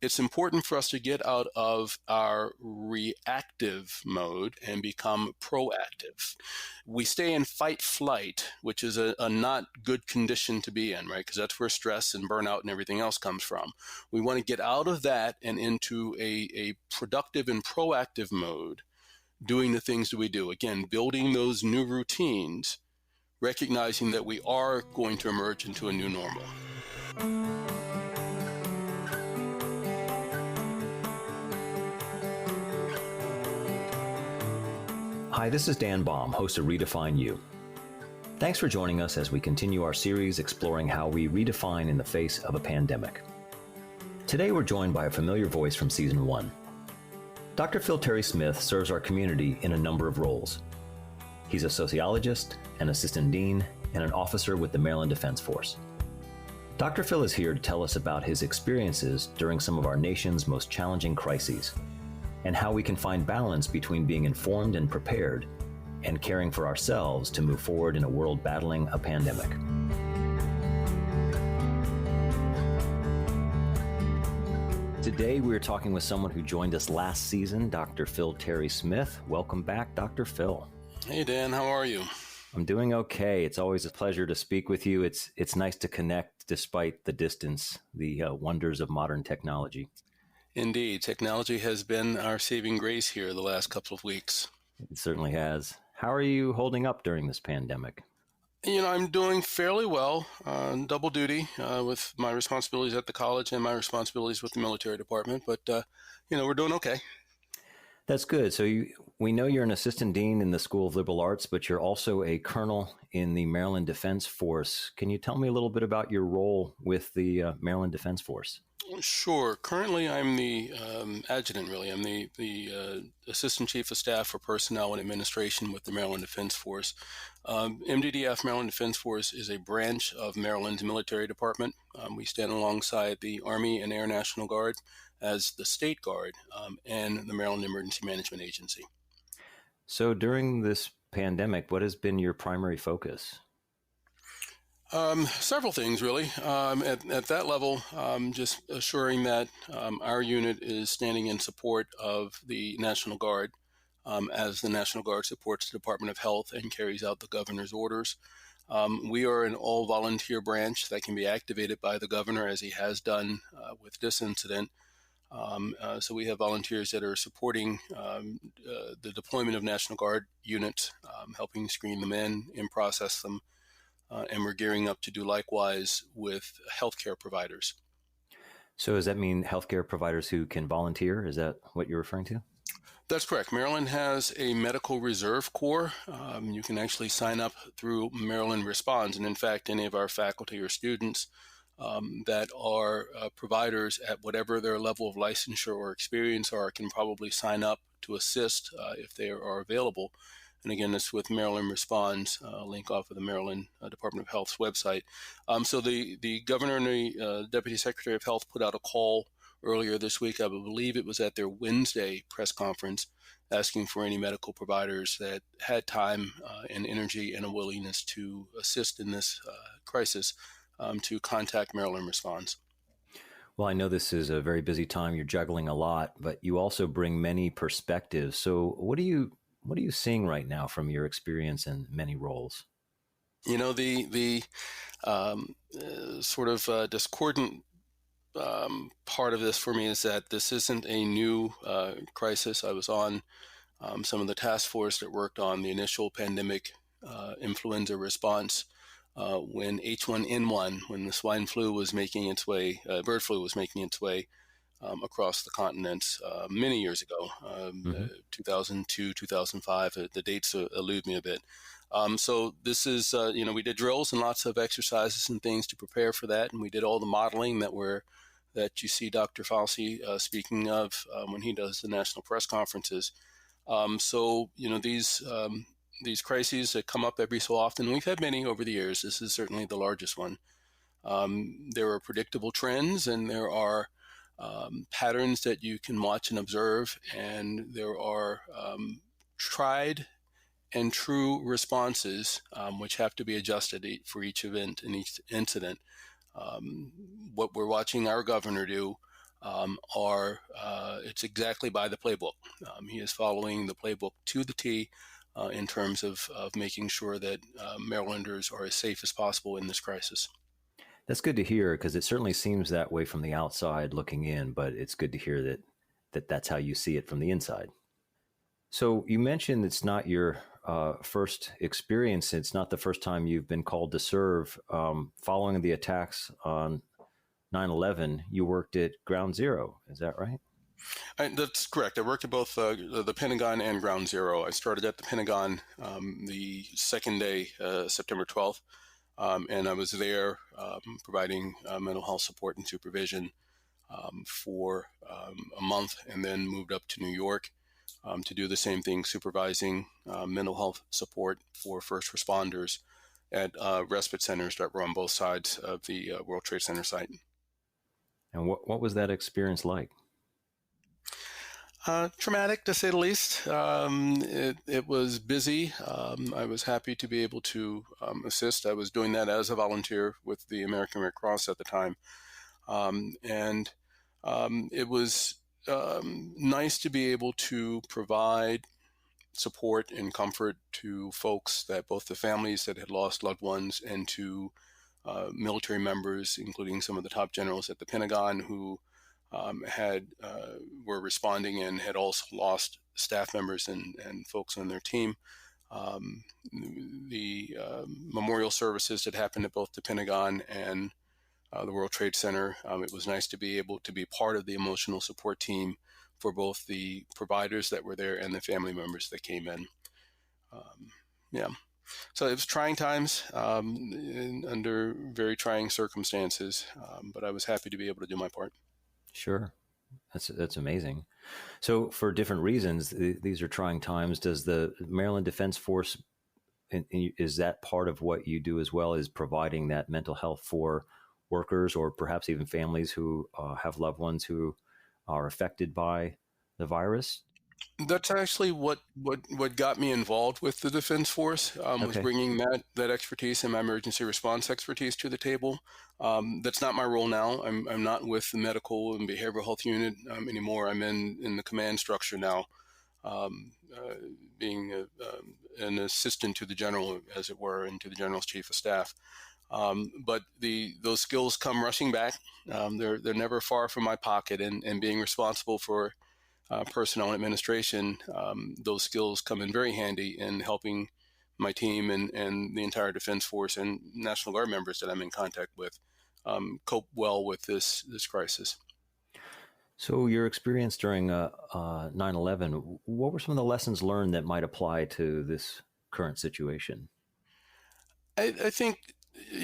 it's important for us to get out of our reactive mode and become proactive. We stay in fight flight, which is a not good condition to be in, right? Because that's where stress and burnout and everything else comes from. We want to get out of that and into a productive and proactive mode, doing the things that we do. Again, building those new routines, recognizing that we are going to emerge into a new normal. Hi, this is Dan Baum, host of Redefine U. Thanks for joining us as we continue our series exploring how we redefine in the face of a pandemic. Today we're joined by a familiar voice from Season 1. Dr. Phil Terry Smith serves our community in a number of roles. He's a sociologist, an assistant dean, and an officer with the Maryland Defense Force. Dr. Phil is here to tell us about his experiences during some of our nation's most challenging crises, and how we can find balance between being informed and prepared and caring for ourselves to move forward in a world battling a pandemic. Today, we're talking with someone who joined us last season, Dr. Phil Terry Smith. Welcome back, Dr. Phil. Hey, Dan, how are you? I'm doing okay. It's always a pleasure to speak with you. It's nice to connect despite the distance, the wonders of modern technology. Indeed. Technology has been our saving grace here the last couple of weeks. It certainly has. How are you holding up during this pandemic? I'm doing fairly well, double duty with my responsibilities at the college and my responsibilities with the military department. But, we're doing okay. That's good. So we know you're an assistant dean in the School of Liberal Arts, but you're also a colonel in the Maryland Defense Force. Can you tell me a little bit about your role with the Maryland Defense Force? Sure. Currently, I'm the adjutant, really. I'm the Assistant Chief of Staff for Personnel and Administration with the Maryland Defense Force. MDDF, Maryland Defense Force, is a branch of Maryland's military department. We stand alongside the Army and Air National Guard as the State Guard and the Maryland Emergency Management Agency. So during this pandemic, what has been your primary focus? Several things, really. At that level, just assuring that our unit is standing in support of the National Guard as the National Guard supports the Department of Health and carries out the governor's orders. We are an all-volunteer branch that can be activated by the governor, as he has done with this incident. So we have volunteers that are supporting the deployment of National Guard units, helping screen them in and process them. And we're gearing up to do likewise with healthcare providers. So does that mean healthcare providers who can volunteer? Is that what you're referring to? That's correct. Maryland has a medical reserve corps. You can actually sign up through Maryland Responds. And in fact, any of our faculty or students that are providers at whatever their level of licensure or experience are can probably sign up to assist if they are available. And again, it's with Maryland Responds, link off of the Maryland Department of Health's website. So the governor and the Deputy Secretary of Health put out a call earlier this week. I believe it was at their Wednesday press conference, asking for any medical providers that had time and energy and a willingness to assist in this crisis to contact Maryland Responds. Well, I know this is a very busy time. You're juggling a lot, but you also bring many perspectives. So what are you seeing right now from your experience in many roles? The sort of discordant part of this for me is that this isn't a new crisis. I was on some of the task force that worked on the initial pandemic influenza response when H1N1, when the swine flu was making its way, bird flu was making its way across the continent many years ago, 2002, 2005. The dates elude me a bit. So this is, we did drills and lots of exercises and things to prepare for that, and we did all the modeling that you see Dr. Fauci speaking of when he does the national press conferences. These crises that come up every so often, we've had many over the years. This is certainly the largest one. There are predictable trends, and there are patterns that you can watch and observe, and there are tried and true responses which have to be adjusted for each event and each incident. What we're watching our governor do are it's exactly by the playbook. He is following the playbook to the T in terms of making sure that Marylanders are as safe as possible in this crisis. That's good to hear because it certainly seems that way from the outside looking in, but it's good to hear that's how you see it from the inside. So you mentioned it's not your first experience. It's not the first time you've been called to serve. Following the attacks on 9/11, you worked at Ground Zero. Is that right? That's correct. I worked at both the Pentagon and Ground Zero. I started at the Pentagon the second day, September 12th, and I was there providing mental health support and supervision for a month, and then moved up to New York to do the same thing, supervising mental health support for first responders at respite centers that were on both sides of the World Trade Center site. And what was that experience like? Traumatic, to say the least. It was busy. I was happy to be able to assist. I was doing that as a volunteer with the American Red Cross at the time. And it was nice to be able to provide support and comfort to folks, that both the families that had lost loved ones and to military members, including some of the top generals at the Pentagon who were responding and had also lost staff members and folks on their team. The memorial services that happened at both the Pentagon and the World Trade Center. It was nice to be able to be part of the emotional support team for both the providers that were there and the family members that came in. Yeah. So it was trying times under very trying circumstances, but I was happy to be able to do my part. Sure. That's amazing. So for different reasons, these are trying times. Does the Maryland Defense Force, is that part of what you do as well, is providing that mental health for workers or perhaps even families who have loved ones who are affected by the virus? That's actually what got me involved with the Defense Force, was Okay. bringing that expertise and my emergency response expertise to the table. That's not my role now. I'm not with the medical and behavioral health unit anymore. I'm in the command structure now, being an assistant to the general, as it were, and to the general's chief of staff. But those skills come rushing back. They're never far from my pocket, and being responsible for personnel and administration, those skills come in very handy in helping my team and the entire Defense Force and National Guard members that I'm in contact with cope well with this crisis. So your experience during 9/11, what were some of the lessons learned that might apply to this current situation? I think,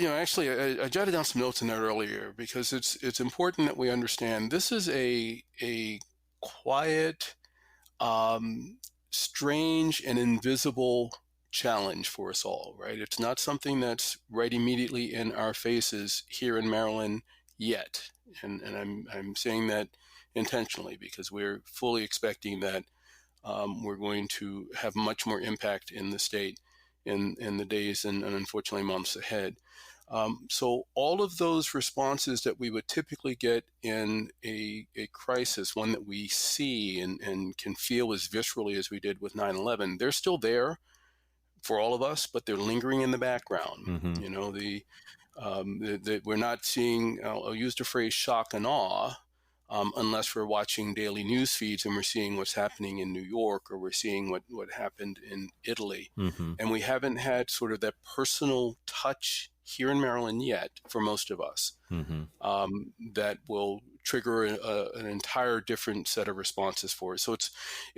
actually, I jotted down some notes in there earlier because it's important that we understand this is a quiet, strange, and invisible challenge for us all, right? It's not something that's right immediately in our faces here in Maryland yet, and I'm saying that intentionally because we're fully expecting that we're going to have much more impact in the state in the days and unfortunately months ahead. So all of those responses that we would typically get in a crisis, one that we see and can feel as viscerally as we did with 9/11, they're still there for all of us, but they're lingering in the background. Mm-hmm. We're not seeing, I'll use the phrase shock and awe, unless we're watching daily news feeds and we're seeing what's happening in New York or we're seeing what happened in Italy. Mm-hmm. And we haven't had sort of that personal touch here in Maryland yet for most of us, Mm-hmm. that will trigger an entire different set of responses for us. So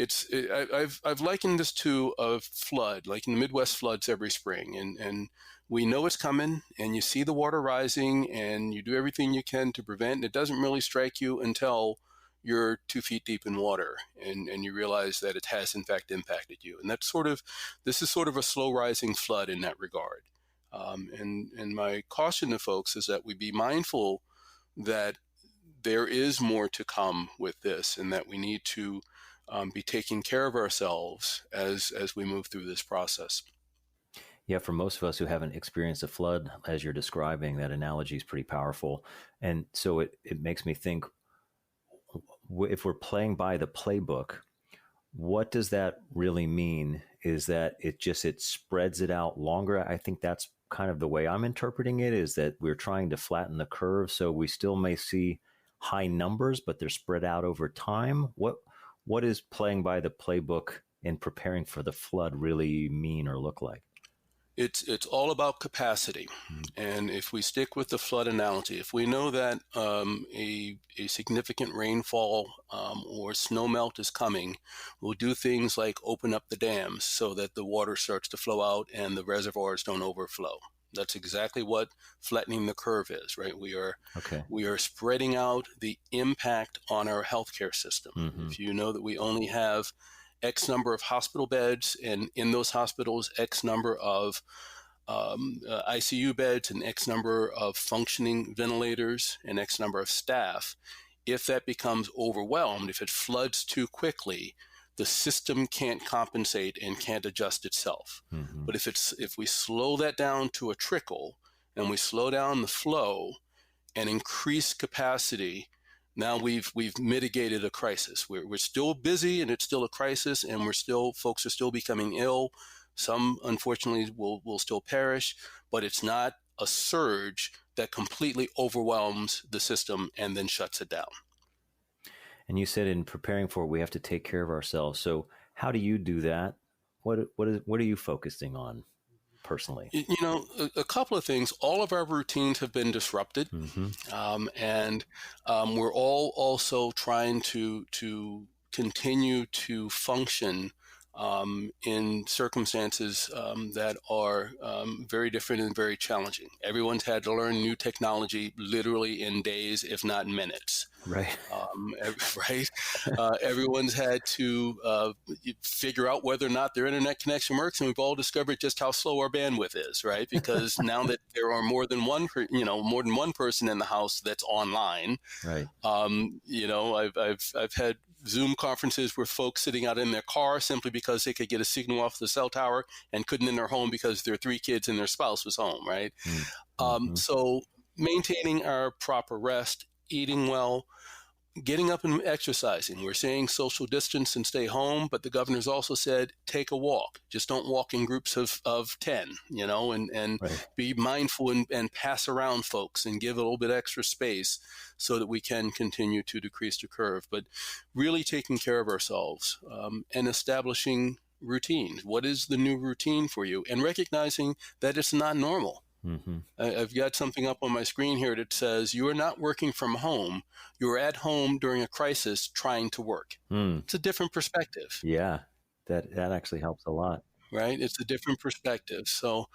I've likened this to a flood, like in the Midwest floods every spring, and we know it's coming, and you see the water rising, and you do everything you can to prevent. And it doesn't really strike you until you're 2 feet deep in water, and you realize that it has in fact impacted you. And this is sort of a slow rising flood in that regard. And my caution to folks is that we be mindful that there is more to come with this, and that we need to be taking care of ourselves as we move through this process. Yeah, for most of us who haven't experienced a flood, as you're describing, that analogy is pretty powerful. And so it makes me think, if we're playing by the playbook, what does that really mean? Is that it spreads it out longer? I think that's kind of the way I'm interpreting it, is that we're trying to flatten the curve. So we still may see high numbers, but they're spread out over time. What is playing by the playbook and preparing for the flood really mean or look like? It's all about capacity. And if we stick with the flood analogy, if we know that a significant rainfall or snow melt is coming, we'll do things like open up the dams so that the water starts to flow out and the reservoirs don't overflow. That's exactly what flattening the curve is, right? We are spreading out the impact on our healthcare system. If you know that we only have X number of hospital beds, and in those hospitals, X number of ICU beds and X number of functioning ventilators and X number of staff. If that becomes overwhelmed, if it floods too quickly, the system can't compensate and can't adjust itself. But if we slow that down to a trickle and we slow down the flow and increase capacity, now we've mitigated a crisis. We're still busy and it's still a crisis, and folks are still becoming ill. Some, unfortunately, will still perish, but it's not a surge that completely overwhelms the system and then shuts it down. And you said in preparing for it, we have to take care of ourselves. So how do you do that? What are you focusing on personally? A couple of things. All of our routines have been disrupted, and we're all also trying to continue to function in circumstances that are very different and very challenging. Everyone's had to learn new technology literally in days, if not minutes. Right. Right. Everyone's had to figure out whether or not their internet connection works, and we've all discovered just how slow our bandwidth is, right? Because now that there are more than one person in the house that's online, right? I've had Zoom conferences with folks sitting out in their car simply because they could get a signal off the cell tower and couldn't in their home because their 3 kids and their spouse was home, right? So maintaining our proper rest, eating well, getting up and exercising. We're saying social distance and stay home, but the governor's also said take a walk. Just don't walk in groups of 10, and right. Be mindful and pass around folks and give a little bit extra space so that we can continue to decrease the curve. But really taking care of ourselves and establishing routines. What is the new routine for you? And recognizing that it's not normal. I've got something up on my screen here that says you are not working from home. You're at home during a crisis trying to work. It's a different perspective. Yeah, that actually helps a lot. Right? It's a different perspective. So,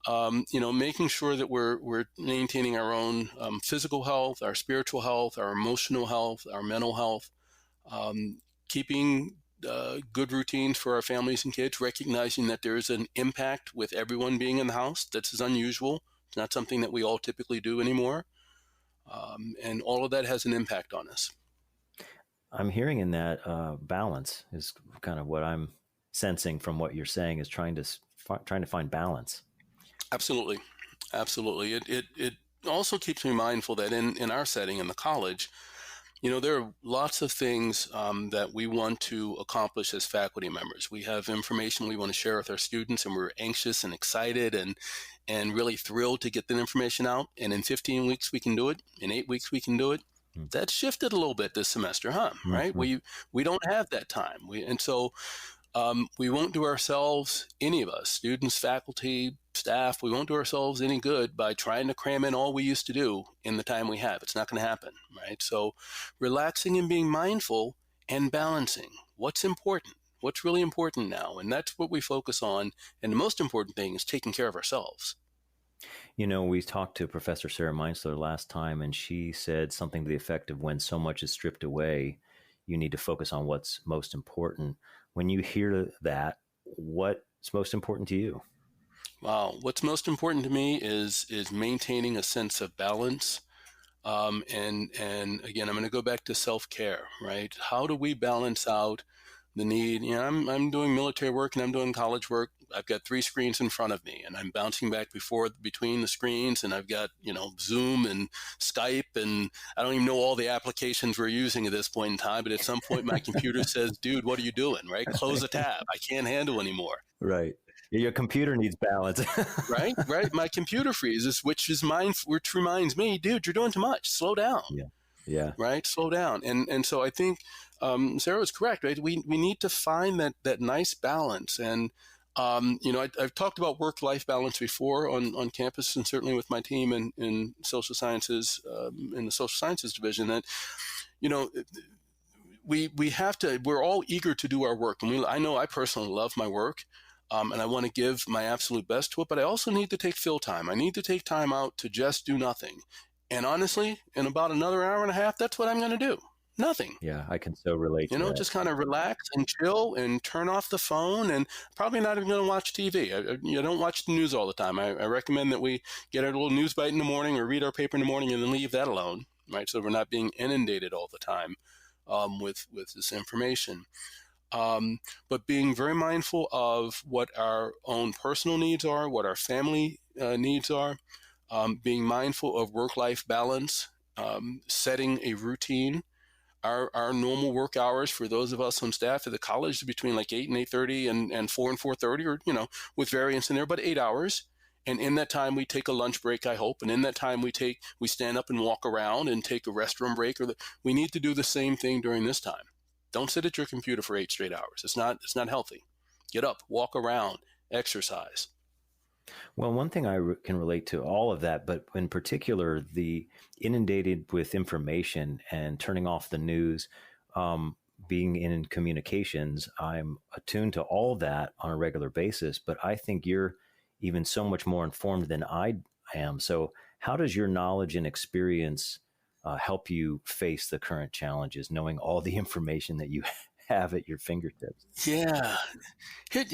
making sure that we're maintaining our own physical health, our spiritual health, our emotional health, our mental health, keeping good routines for our families and kids, recognizing that there is an impact with everyone being in the house. That's unusual. It's not something that we all typically do anymore. And all of that has an impact on us. I'm hearing in that balance is kind of what I'm sensing from what you're saying, is trying to find balance. Absolutely. It also keeps me mindful that in our setting in the college, there are lots of things that we want to accomplish as faculty members. We have information we want to share with our students, and we're anxious and excited and really thrilled to get the information out. And in 15 weeks, we can do it. In 8 weeks, we can do it. That's shifted a little bit this semester, right? We don't have that time. We won't do ourselves, any of us, students, faculty, staff, we won't do ourselves any good by trying to cram in all we used to do in the time we have. It's not going to happen, right? So relaxing and being mindful and balancing what's important, what's really important now. And that's what we focus on. And the most important thing is taking care of ourselves. We talked to Professor Sarah Meinsler last time, and she said something to the effect of, when so much is stripped away, you need to focus on what's most important. When you hear that, what's most important to you? Wow. What's most important to me is maintaining a sense of balance. And again, I'm going to go back to self-care, right? How do we balance out the need. I'm doing military work and I'm doing college work. I've got 3 screens in front of me and I'm bouncing back between the screens, and I've got, Zoom and Skype, and I don't even know all the applications we're using at this point in time. But at some point my computer says, dude, what are you doing? Right? Close a tab. I can't handle anymore. Right. Your computer needs balance. Right. My computer freezes, which reminds me, dude, you're doing too much. Slow down. Yeah. Yeah. Right. Slow down. And so I think Sarah was correct. Right. We need to find that nice balance. And I've talked about work-life balance before on campus, and certainly with my team in social sciences, in the social sciences division, that we have to. We're all eager to do our work, and I know I personally love my work. And I want to give my absolute best to it, but I also need to take fill time. I need to take time out to just do nothing. And honestly, in about another hour and a half, that's what I'm going to do. Nothing. Yeah, I can so relate to that. Just kind of relax and chill and turn off the phone, and probably not even going to watch TV. I don't watch the news all the time. I recommend that we get our little news bite in the morning or read our paper in the morning and then leave that alone, right? So we're not being inundated all the time with this information. But being very mindful of what our own personal needs are, what our family needs are, being mindful of work-life balance, setting a routine. Our normal work hours for those of us on staff at the college is between like 8 and 8:30 and 4 and 4:30, or, with variance in there, but 8 hours. And in that time, we take a lunch break, I hope. And in that time, we stand up and walk around and take a restroom break. We need to do the same thing during this time. Don't sit at your computer for 8 straight hours. It's not healthy. Get up, walk around, exercise. Well, one thing I can relate to all of that, but in particular, the inundated with information and turning off the news, being in communications, I'm attuned to all that on a regular basis, but I think you're even so much more informed than I am. So how does your knowledge and experience help you face the current challenges, knowing all the information that you have at your fingertips? Yeah.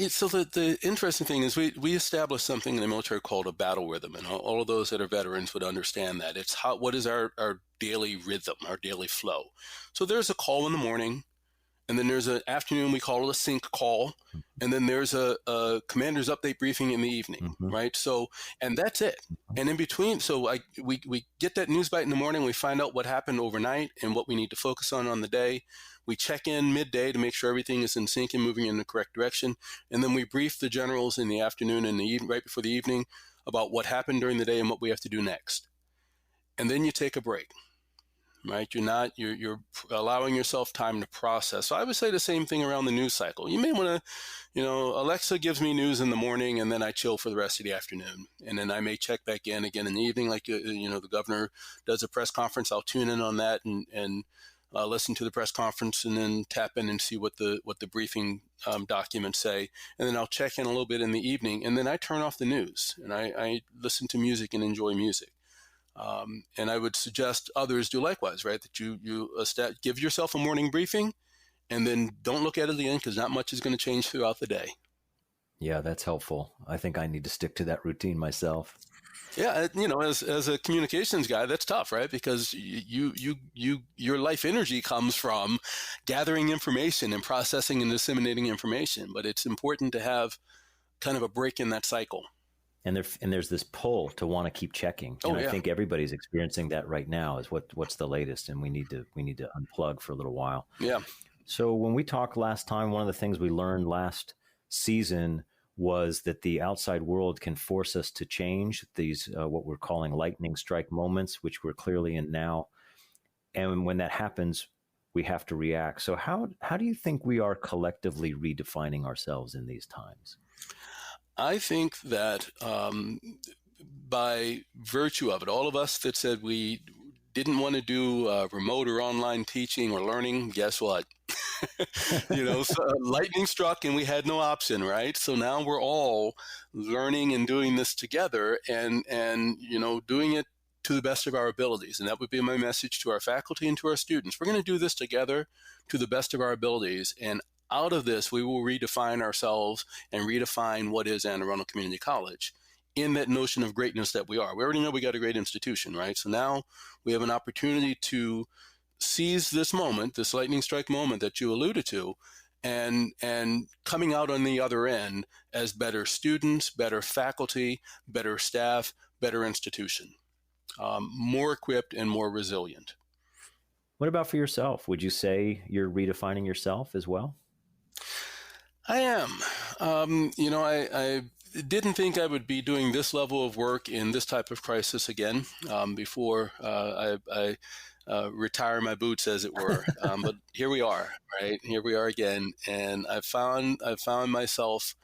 So the interesting thing is we established something in the military called a battle rhythm, and all of those that are veterans would understand that. It's what is our daily rhythm, our daily flow. So there's a call in the morning, and then there's an afternoon, we call it a sync call, and then there's a commander's update briefing in the evening, right? So, and that's it. And in between, so we get that news bite in the morning, we find out what happened overnight and what we need to focus on the day. We check in midday to make sure everything is in sync and moving in the correct direction. And then we brief the generals in the afternoon and right before the evening about what happened during the day and what we have to do next. And then you take a break. Right, you're allowing yourself time to process. So I would say the same thing around the news cycle. You may want to, Alexa gives me news in the morning, and then I chill for the rest of the afternoon, and then I may check back in again in the evening. Like the governor does a press conference, I'll tune in on that and listen to the press conference, and then tap in and see what the briefing documents say, and then I'll check in a little bit in the evening, and then I turn off the news and I listen to music and enjoy music. And I would suggest others do likewise, right? That you give yourself a morning briefing, and then don't look at it again, because not much is going to change throughout the day. Yeah, that's helpful. I think I need to stick to that routine myself. Yeah, as a communications guy, that's tough, right? Because your life energy comes from gathering information and processing and disseminating information. But it's important to have kind of a break in that cycle. And there's this pull to want to keep checking. And I think everybody's experiencing that right now. Is what's the latest, and we need to unplug for a little while. Yeah. So when we talked last time, one of the things we learned last season was that the outside world can force us to change these what we're calling lightning strike moments, which we're clearly in now. And when that happens, we have to react. So how do you think we are collectively redefining ourselves in these times? I think that by virtue of it, all of us that said we didn't want to do remote or online teaching or learning, guess what? So lightning struck and we had no option, right? So now we're all learning and doing this together and doing it to the best of our abilities. And that would be my message to our faculty and to our students. We're going to do this together to the best of our abilities. And out of this, we will redefine ourselves and redefine what is Arundel Community College in that notion of greatness that we are. We already know we got a great institution, right? So now we have an opportunity to seize this moment, this lightning strike moment that you alluded to, and coming out on the other end as better students, better faculty, better staff, better institution, more equipped and more resilient. What about for yourself? Would you say you're redefining yourself as well? I am. I didn't think I would be doing this level of work in this type of crisis again before I retire my boots, as it were. But here we are, right? Here we are again, and I found myself,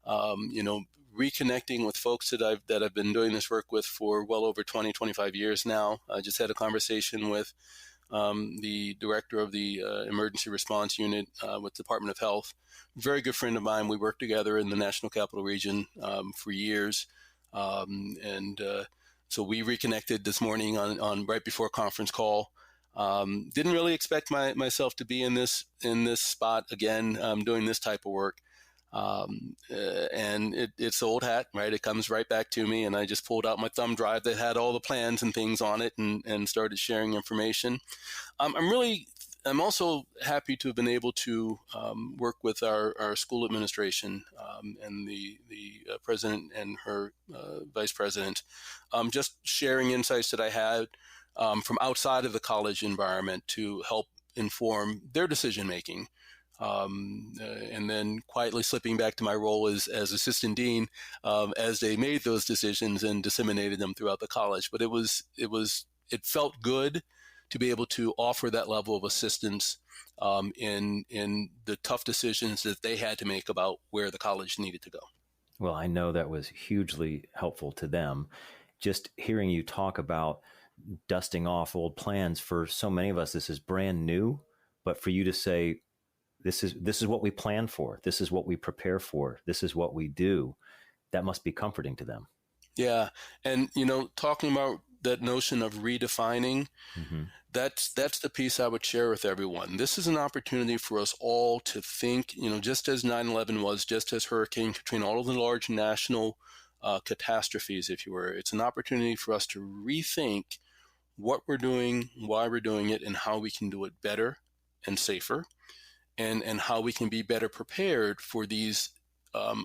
reconnecting with folks that I've been doing this work with for well over 20, 25 years now. I just had a conversation with the director of the emergency response unit with the Department of Health. Very good friend of mine. We worked together in the National Capital Region for years. So we reconnected this morning on right before a conference call. Didn't really expect myself to be in this spot again, doing this type of work. And it's old hat, right? It comes right back to me, and I just pulled out my thumb drive that had all the plans and things on it, and started sharing information. I'm also happy to have been able to work with our school administration and the president and her vice president, just sharing insights that I had from outside of the college environment to help inform their decision making. And then quietly slipping back to my role as assistant dean as they made those decisions and disseminated them throughout the college. But it felt good to be able to offer that level of assistance in the tough decisions that they had to make about where the college needed to go. Well, I know that was hugely helpful to them. Just hearing you talk about dusting off old plans, for so many of us, this is brand new. But for you to say, this is what we plan for, this is what we prepare for, this is what we do, that must be comforting to them. Yeah. And, talking about that notion of redefining, mm-hmm. that's the piece I would share with everyone. This is an opportunity for us all to think, just as 9/11 was, just as Hurricane Katrina, all of the large national catastrophes, if you were, it's an opportunity for us to rethink what we're doing, why we're doing it, and how we can do it better and safer, and how we can be better prepared for these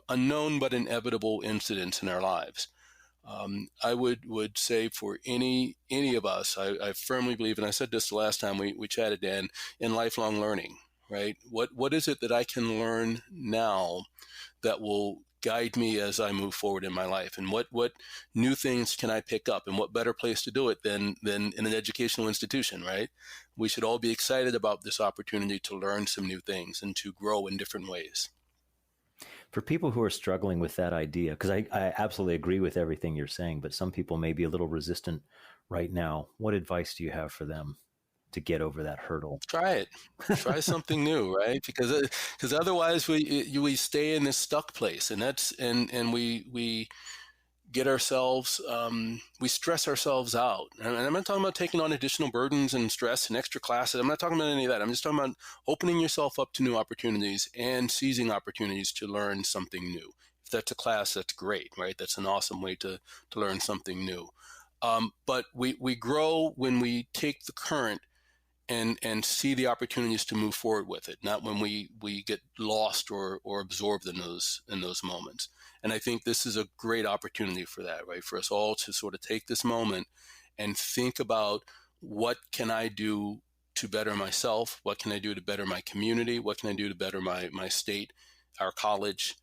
unknown but inevitable incidents in our lives. I would say for any of us, I firmly believe, and I said this the last time we chatted, Dan, in lifelong learning, right? What is it that I can learn now that will guide me as I move forward in my life? And what new things can I pick up? And what better place to do it than in an educational institution, right? We should all be excited about this opportunity to learn some new things and to grow in different ways. For people who are struggling with that idea, because I absolutely agree with everything you're saying, but some people may be a little resistant right now. What advice do you have for them to get over that hurdle? Try it. Try something new, right? Because otherwise we stay in this stuck place, and we get ourselves, we stress ourselves out. And I'm not talking about taking on additional burdens and stress and extra classes. I'm not talking about any of that. I'm just talking about opening yourself up to new opportunities and seizing opportunities to learn something new. If that's a class, that's great, right? That's an awesome way to learn something new. But we grow when we take the current and see the opportunities to move forward with it, not when we get lost or absorbed in those moments. And I think this is a great opportunity for that, right? For us all to sort of take this moment and think about, what can I do to better myself? What can I do to better my community? What can I do to better my state, our college?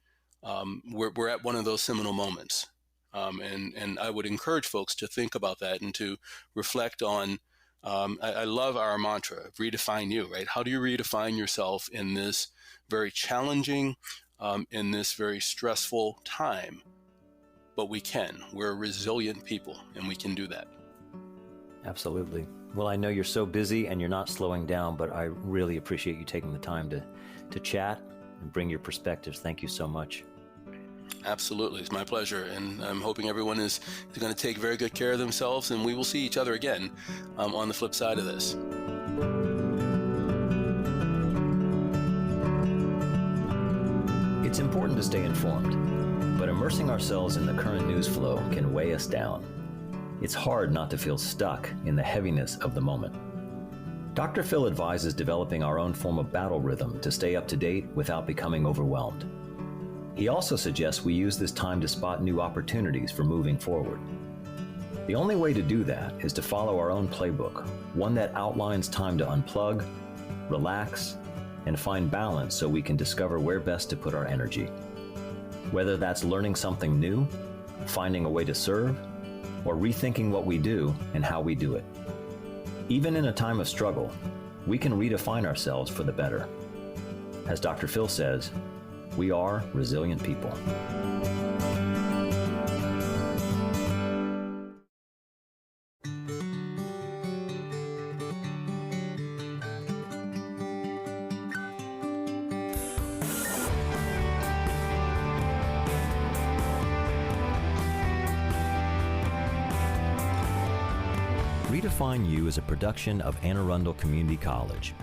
We're at one of those seminal moments. And I would encourage folks to think about that and to reflect on, I love our mantra, Redefine You, right? How do you redefine yourself in this very challenging, in this very stressful time? But we can. We're resilient people, and we can do that. Absolutely. Well, I know you're so busy and you're not slowing down, but I really appreciate you taking the time to chat and bring your perspectives. Thank you so much. Absolutely. It's my pleasure. And I'm hoping everyone is going to take very good care of themselves, and we will see each other again on the flip side of this. It's important to stay informed, but immersing ourselves in the current news flow can weigh us down. It's hard not to feel stuck in the heaviness of the moment. Dr. Phil advises developing our own form of battle rhythm to stay up to date without becoming overwhelmed. He also suggests we use this time to spot new opportunities for moving forward. The only way to do that is to follow our own playbook, one that outlines time to unplug, relax, and find balance so we can discover where best to put our energy. Whether that's learning something new, finding a way to serve, or rethinking what we do and how we do it. Even in a time of struggle, we can redefine ourselves for the better. As Dr. Phil says, we are resilient people. Redefine U is a production of Arundel Community College.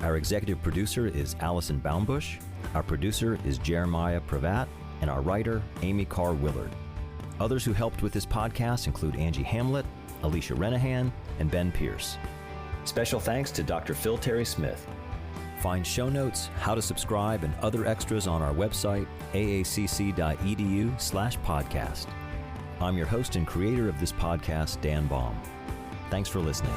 Our executive producer is Allison Baumbush, our producer is Jeremiah Pravat, and our writer, Amy Carr Willard. Others who helped with this podcast include Angie Hamlet, Alicia Renahan, and Ben Pierce. Special thanks to Dr. Phil Terry Smith. Find show notes, how to subscribe, and other extras on our website, aacc.edu/podcast. I'm your host and creator of this podcast, Dan Baum. Thanks for listening.